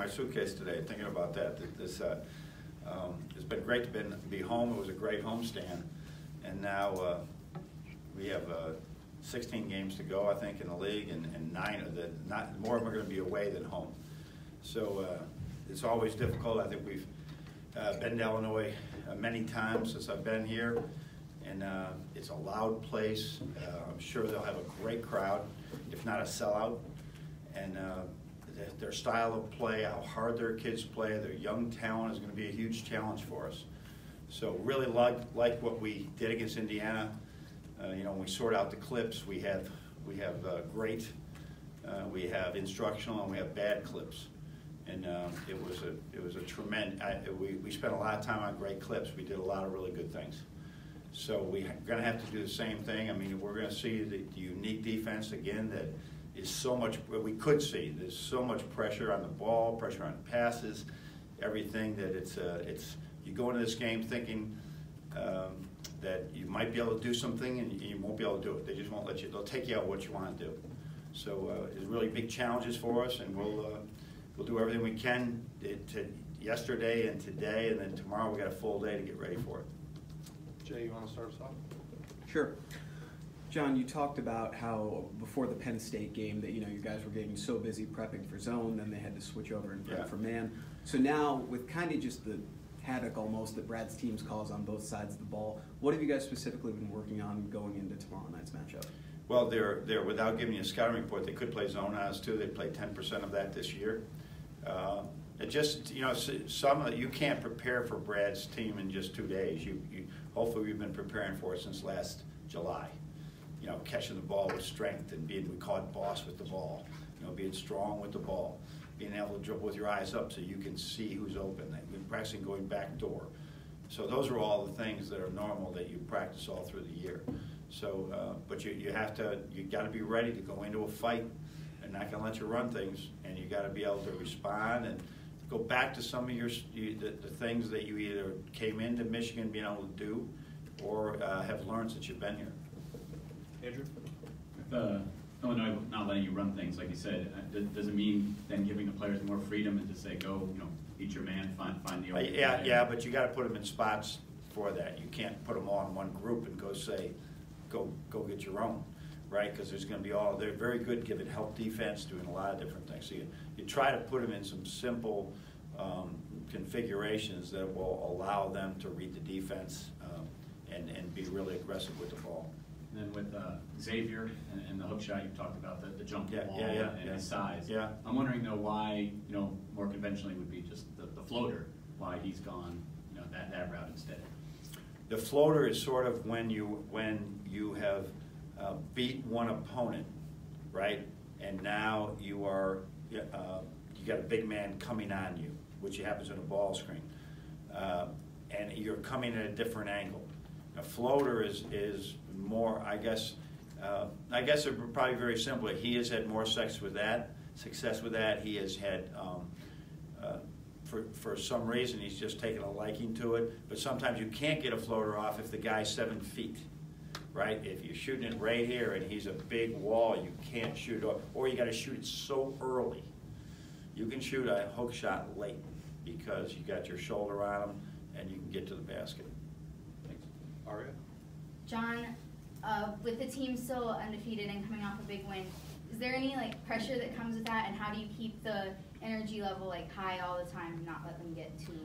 my suitcase today, thinking about that. It's been great to be home. It was a great homestand, and now we have 16 games to go, I think, in the league, and more of them are going to be away than home. So it's always difficult. I think we've been to Illinois many times since I've been here, and it's a loud place. I'm sure they'll have a great crowd, if not a sellout. And their style of play, how hard their kids play, their young talent is going to be a huge challenge for us. So really like what we did against Indiana. When we sort out the clips, we have great, we have instructional, and we have bad clips. And it was a tremendous. We spent a lot of time on great clips. We did a lot of really good things. So we're going to have to do the same thing. I mean, we're going to see the unique defense again that is so much. We could see there's so much pressure on the ball, pressure on passes, everything that it's. You go into this game thinking that you might be able to do something and you won't be able to do it. They just won't let you. They'll take you out what you want to do. So it's really big challenges for us, and we'll do everything we can yesterday and today, and then tomorrow we got a full day to get ready for it. Jay, you want to start us off? Sure. John, you talked about how before the Penn State game that you guys were getting so busy prepping for zone, then they had to switch over and prep for man. So now with kind of just the havoc almost that Brad's teams cause on both sides of the ball, what have you guys specifically been working on going into tomorrow night's matchup? Well, they're without giving you a scouting report, they could play zone on us too. They played 10% of that this year. It just, you can't prepare for Brad's team in just 2 days. Hopefully we've been preparing for it since last July. Catching the ball with strength and we call it boss with the ball. Being strong with the ball, being able to dribble with your eyes up so you can see who's open. We've been practicing going back door. So those are all the things that are normal that you practice all through the year. So, but you got to be ready to go into a fight. They're not going to let you run things, and you got to be able to respond and go back to some of the things that you either came into Michigan being able to do or have learned since you've been here. Andrew? With Illinois not letting you run things, like you said, does it mean then giving the players more freedom and to say, go, beat your man, find the open guy? Yeah, but you got to put them in spots for that. You can't put them all in one group and go say, go get your own, right? Because there's going to be they're very good giving help defense, doing a lot of different things. So you try to put them in some simple configurations that will allow them to read the defense and be really aggressive with the ball. And then with Xavier and the hook shot, you talked about the jump ball and his size. Yeah. I'm wondering though why, more conventionally would be just the floater, why he's gone, that route instead. The floater is sort of when you have beat one opponent, right? And now you got a big man coming on you, which happens in a ball screen, and you're coming at a different angle. A floater is more, I guess it probably very simply. He has had more success with that. He has had, for some reason, he's just taken a liking to it. But sometimes you can't get a floater off if the guy's 7 feet, right? If you're shooting it right here and he's a big wall, you can't shoot it, or you got to shoot it so early. You can shoot a hook shot late because you got your shoulder on him and you can get to the basket. Aria? John, with the team still undefeated and coming off a big win, is there any pressure that comes with that, and how do you keep the energy level high all the time and not let them get too?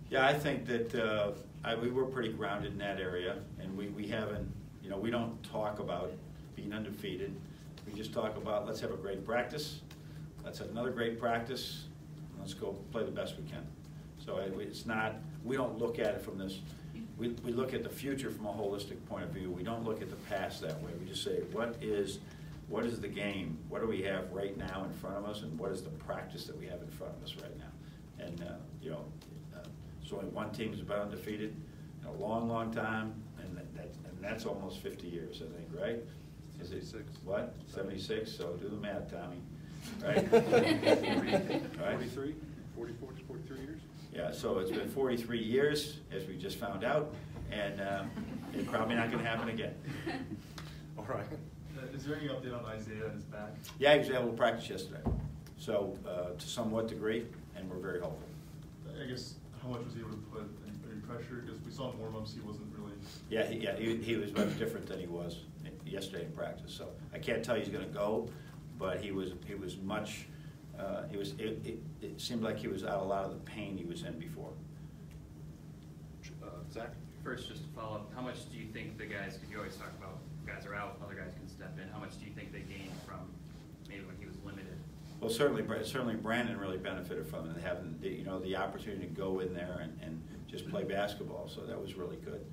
Yeah, I think that we were pretty grounded in that area, and we haven't, we don't talk about being undefeated. We just talk about let's have a great practice, let's have another great practice, and let's go play the best we can. So it's not, we don't look at it from this. We look at the future from a holistic point of view. We don't look at the past that way. We just say, what is the game? What do we have right now in front of us, and what is the practice that we have in front of us right now? And so only one team has been undefeated in a long, long time, and that's almost 50 years, I think, right? Is it 76? What? 76. So do the math, Tommy. Right? Right? 43, 43 years. Yeah, so it's been 43 years, as we just found out, and it's probably not going to happen again. All right. Is there any update on Isaiah and his back? Yeah, he was able to practice yesterday. So to somewhat degree, and we're very hopeful. I guess, how much was he able to put any pressure? Because we saw in warm-ups he wasn't really. Yeah, he was much different than he was yesterday in practice. So I can't tell you he's going to go, but he was much. It seemed like he was out of a lot of the pain he was in before. Zach? First, just to follow up, how much do you think the guys, because you always talk about guys are out, other guys can step in, how much do you think they gained from maybe when he was limited? Well, certainly Brandon really benefited from it, having the opportunity to go in there and just play basketball. So that was really good.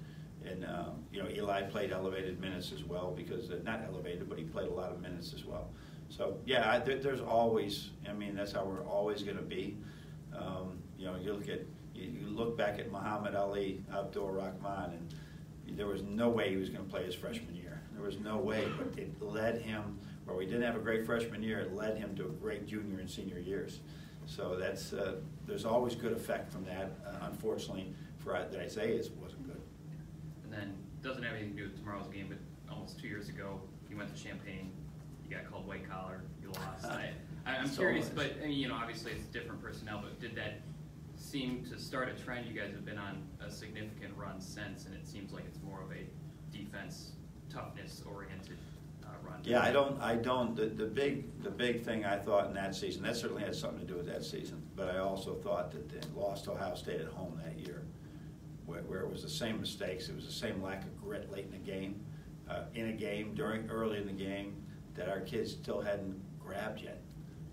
And Eli played elevated minutes as well, because not elevated, but he played a lot of minutes as well. So yeah, there's always. I mean, that's how we're always going to be. You look back at Muhammad Ali, Abdul Rahman, and there was no way he was going to play his freshman year. There was no way, but it led him. Where we didn't have a great freshman year, it led him to a great junior and senior years. So that's there's always good effect from that. Unfortunately, for Isaiah, it wasn't good. And then, doesn't have anything to do with tomorrow's game, but almost 2 years ago, you went to Champaign, you got called white collar, you lost. I'm curious, but I mean, obviously it's different personnel, but did that seem to start a trend? You guys have been on a significant run since, and it seems like it's more of a defense, toughness-oriented run. Yeah, I don't. The big thing I thought in that season, that certainly had something to do with that season, but I also thought that they lost Ohio State at home that year, where it was the same mistakes, it was the same lack of grit late in the game, early in the game, that our kids still hadn't grabbed yet,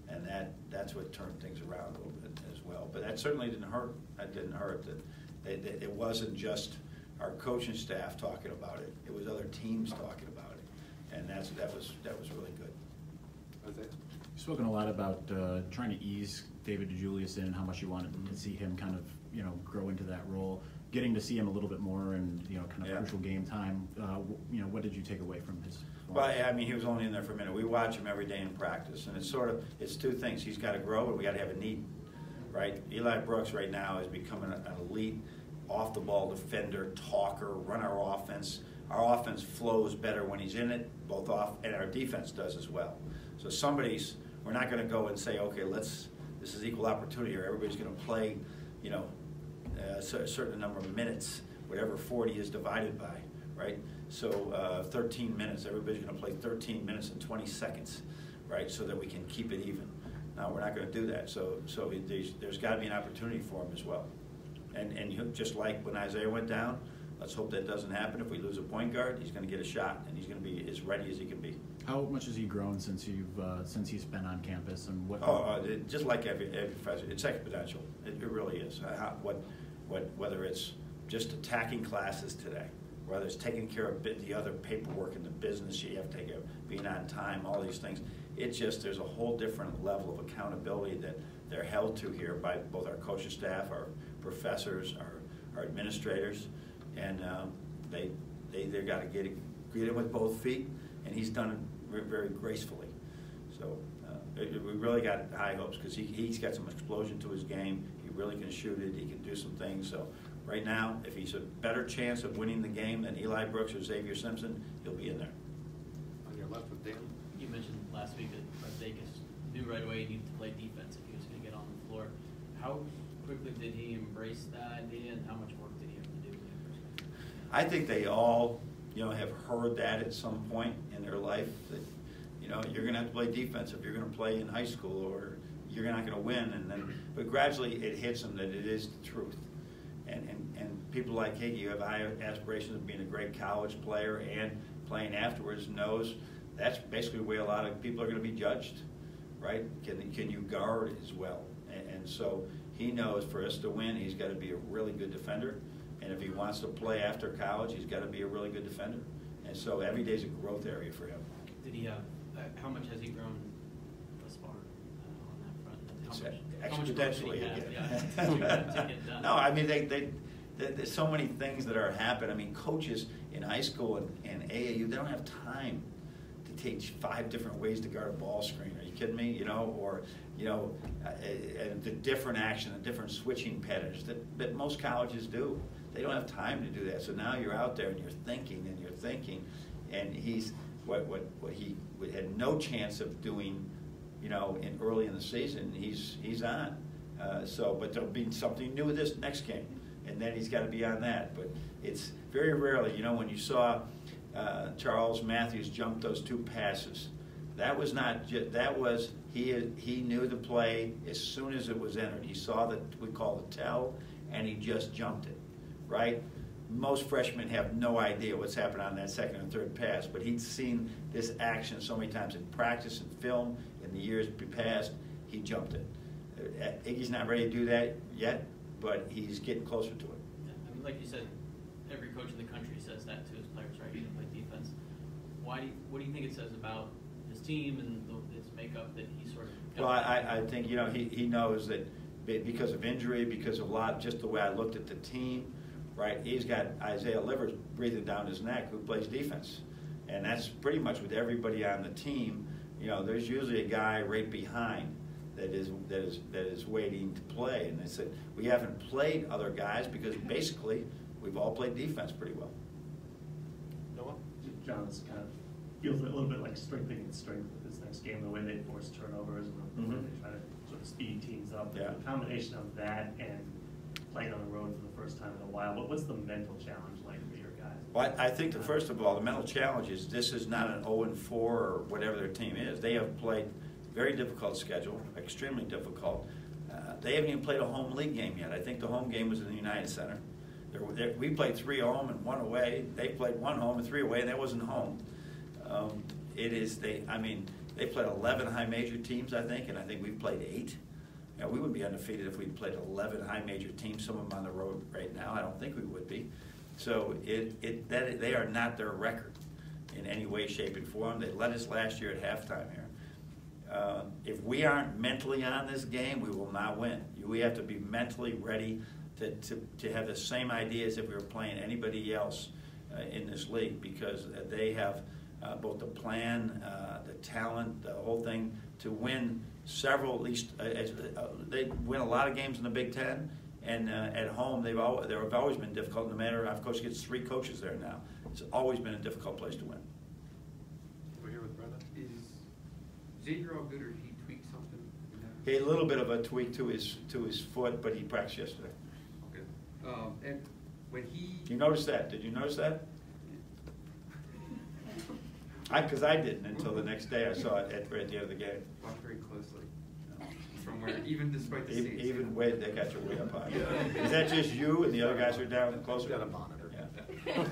and that's what turned things around a little bit as well. But that certainly didn't hurt. That didn't hurt. That it wasn't just our coaching staff talking about it; it was other teams talking about it, and that was really good. Isaiah? You've spoken a lot about trying to ease David DeJulius in, and how much you wanted to see him kind of grow into that role. Getting to see him a little bit more and kind of crucial game time. What did you take away from his? Well, I mean, he was only in there for a minute. We watch him every day in practice, and it's two things. He's got to grow, and we got to have a need, right? Eli Brooks right now is becoming an elite off-the-ball defender, talker, run our offense. Our offense flows better when he's in it, both off, and our defense does as well. So we're not going to go and say, okay, this is equal opportunity, or everybody's going to play, a certain number of minutes, whatever 40 is divided by, right? So 13 minutes, everybody's going to play 13 minutes and 20 seconds, right, so that we can keep it even. No, we're not going to do that. So there's got to be an opportunity for him as well. And just like when Isaiah went down, let's hope that doesn't happen. If we lose a point guard, he's going to get a shot, and he's going to be as ready as he can be. How much has he grown since he's been on campus, and what? Just like every professor, it's exponential. It really is. Whether it's just attacking classes today, whether it's taking care of the other paperwork in the business you have to take care of, being on time, all these things. It's just there's a whole different level of accountability that they're held to here by both our coaching staff, our professors, our administrators, and they've got to get it with both feet, and he's done it very gracefully. So we really got high hopes, because he's got some explosion to his game. He really can shoot it. He can do some things. So right now, if he's a better chance of winning the game than Eli Brooks or Xavier Simpson, he'll be in there. On your left with Dan. You mentioned last week that Vegas knew right away he needed to play defense if he was going to get on the floor. How quickly did he embrace that idea, and how much work did he have to do? I think they all, have heard that at some point in their life, that you're going to have to play defense if you're going to play in high school, or you're not going to win. But gradually it hits them that it is the truth. And people like Higgy, you have high aspirations of being a great college player and playing afterwards, knows that's basically the way a lot of people are going to be judged, right? Can you guard as well? And so he knows for us to win, he's got to be a really good defender. And if he wants to play after college, he's got to be a really good defender. And so every day is a growth area for him. Did he how much has he grown thus far on that front? Exponentially again. No, I mean, there's so many things that are happening. I mean, coaches in high school and AAU, they don't have time to teach 5 different ways to guard a ball screen. Are you kidding me? The different action, the different switching patterns that most colleges do. They don't have time to do that. So now you're out there and you're thinking, and he's what he had no chance of doing early in the season, he's on. But there'll be something new with this next game, and then he's got to be on that. But it's very rarely, when you saw Charles Matthews jump those 2 passes, that was not that was he knew the play as soon as it was entered. He saw that we call the tell, and he just jumped it, right? Most freshmen have no idea what's happened on that second and third pass, but he'd seen this action so many times in practice and film in the years past. He jumped it. Iggy's not ready to do that yet, but he's getting closer to it. Yeah, I mean, like you said, every coach in the country says that to his players, right? You can play defense. What do you think it says about his team and its makeup that he sort of? Well, I think he knows that because of injury, because of just the way I looked at the team, right? He's got Isaiah Livers breathing down his neck, who plays defense, and that's pretty much with everybody on the team. There's usually a guy right behind that is waiting to play, and they said we haven't played other guys because basically we've all played defense pretty well. Noah? John's kind of feels a little bit like strengthening its strength with this next game, the way they force turnovers and the way they try to sort of speed teams up. Yeah. The combination of that and playing on the road for the first time in a while, what's the mental challenge like for your guys? Well, I think that first of all, the mental challenge is this is not an 0-4 or whatever their team is. They have played very difficult schedule, extremely difficult. They haven't even played a home league game yet. I think the home game was in the United Center. We played 3 home and 1 away. They played 1 home and 3 away, and that wasn't home. They played 11 high major teams, I think, and I think we've played 8. We wouldn't be undefeated if we played 11 high major teams, some of them on the road right now. I don't think we would be. So they are not their record in any way, shape, and form. They led us last year at halftime here. If we aren't mentally on this game, we will not win. We have to be mentally ready to have the same idea as if we were playing anybody else in this league, because they have both the plan, the talent, the whole thing to win several, at least they win a lot of games in the Big Ten, and at home they've always been difficult. No matter, I've coached against 3 coaches there now. It's always been a difficult place to win. We're here with Brenda. Is Xavier all good, or did he tweak something? He had a little bit of a tweak to his foot, but he practiced yesterday. Okay. And when he... You noticed that? Did you notice that? Because I didn't until the next day. I saw it at the end of the game. Watch very closely. From where, even despite the seats. Even way they got you way up high. Is that just you and the other guys are down closer? Got a monitor. Yeah.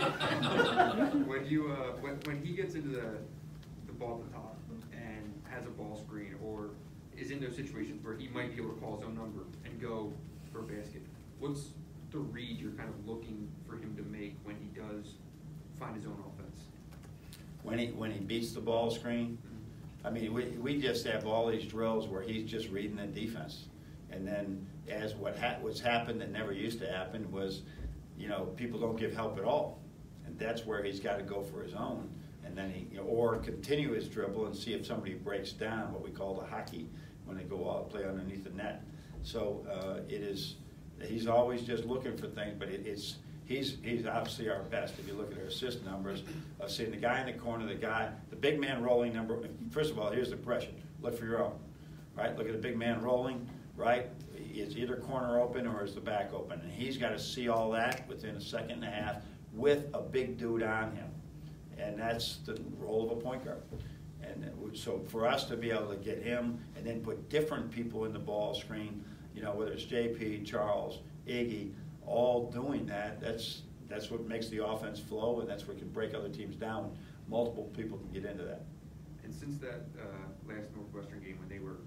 When he gets into the ball at the top and has a ball screen, or is in those situations where he might be able to call his own number and go for a basket, what's the read you're kind of looking for him to make when he does find his own offense? When he beats the ball screen, I mean, we just have all these drills where he's just reading the defense, and then as what's happened that never used to happen was, people don't give help at all, and that's where he's got to go for his own, and then or continue his dribble and see if somebody breaks down, what we call the hockey, when they go out play underneath the net. So he's always just looking for things, but he's obviously our best. If you look at our assist numbers, of seeing the guy in the corner, the big man rolling number. First of all, here's the pressure. Look for your own, right? Look at the big man rolling, right? Is either corner open or is the back open? And he's got to see all that within a second and a half with a big dude on him. And that's the role of a point guard. And so for us to be able to get him and then put different people in the ball screen, whether it's JP, Charles, Iggy, all doing that, that's what makes the offense flow, and that's what can break other teams down. Multiple people can get into that. And since that last Northwestern game when they were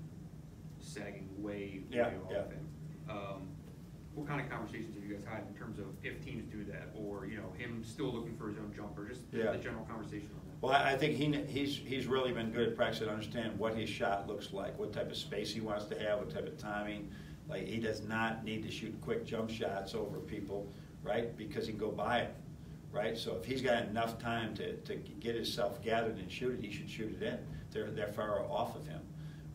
sagging way off, what kind of conversations have you guys had in terms of if teams do that, or him still looking for his own jumper, just the general conversation on that? Well, I think he's really been good at practice to understand what his shot looks like, what type of space he wants to have, what type of timing. Like, he does not need to shoot quick jump shots over people, right? Because he can go by it, right? So if he's got enough time to get himself gathered and shoot it, he should shoot it in. They're far off of him,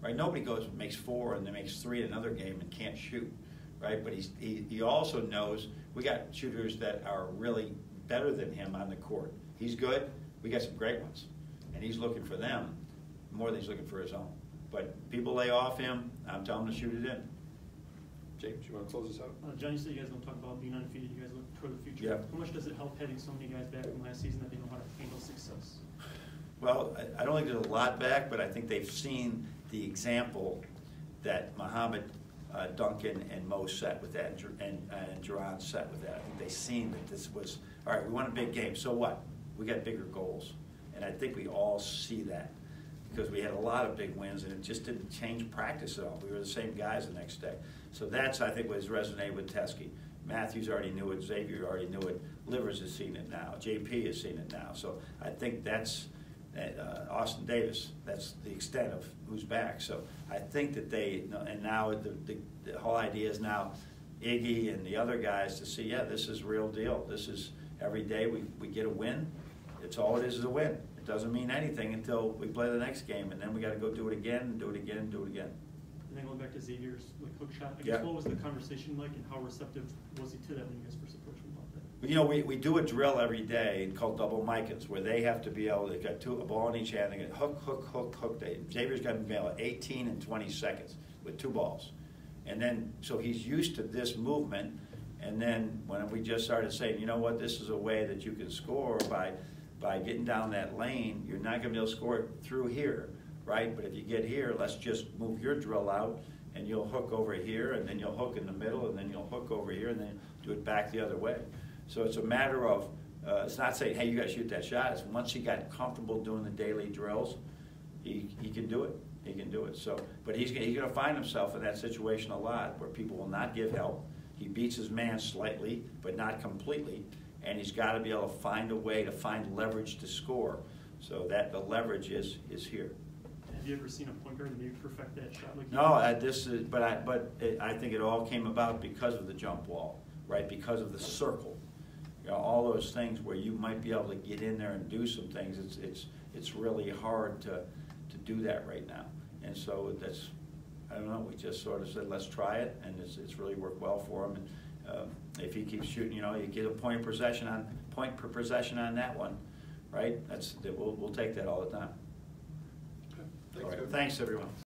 right? Nobody goes and makes 4 and then makes 3 in another game and can't shoot, right? But he also knows we got shooters that are really better than him on the court. He's good. We got some great ones, and he's looking for them more than he's looking for his own. But people lay off him, I'm telling them to shoot it in. James, you want to close this out? John, you said you guys don't talk about being undefeated. You guys look toward the future. Yeah. How much does it help having so many guys back from last season that they know how to handle success? Well, I don't think there's a lot back, but I think they've seen the example that Muhammad, Duncan, and Mo set with that, and Jerron set with that. I think they've seen that this was, all right, we won a big game, so what? We got bigger goals. And I think we all see that because we had a lot of big wins, and it just didn't change practice at all. We were the same guys the next day. So that's, I think, what has resonated with Teskey. Matthews already knew it. Xavier already knew it. Livers has seen it now. JP has seen it now. So I think that's Austin Davis. That's the extent of who's back. So I think that they, and now the whole idea is now Iggy and the other guys to see, yeah, this is real deal. This is every day we get a win. It's all it is a win. It doesn't mean anything until we play the next game, and then we got to go do it again and do it again and do it again. And then going back to Xavier's hook shot, I guess Yeah. what was the conversation like, and how receptive was he to that when you guys first approached him about that? You know, we do a drill every day called double Micans, where they have to be able to get a ball in each hand. They get hook, hook, hook, hook. Xavier's got to be able to 18 and 20 seconds with 2 balls. And then, so he's used to this movement. And then when we just started saying, you know what, this is a way that you can score by getting down that lane, you're not going to be able to score it through here, right? But if you get here, let's just move your drill out, and you'll hook over here, and then you'll hook in the middle, and then you'll hook over here, and then do it back the other way. So it's a matter of, it's not saying, hey, you got to shoot that shot. It's once he got comfortable doing the daily drills, he can do it. He can do it. So, but he's going to find himself in that situation a lot where people will not give help. He beats his man slightly, but not completely. And he's got to be able to find a way to find leverage to score, so that the leverage is here. Have you ever seen a point guard maybe perfect that shot? Like No, I think it all came about because of the jump wall, right? Because of the circle, you know, all those things where you might be able to get in there and do some things. It's really hard to do that right now, and so that's, I don't know. We just sort of said let's try it, and it's really worked well for him. And, if he keeps shooting, you know, you get a point per possession on that one, right? We'll take that all the time. Okay. All right. Thanks, everyone.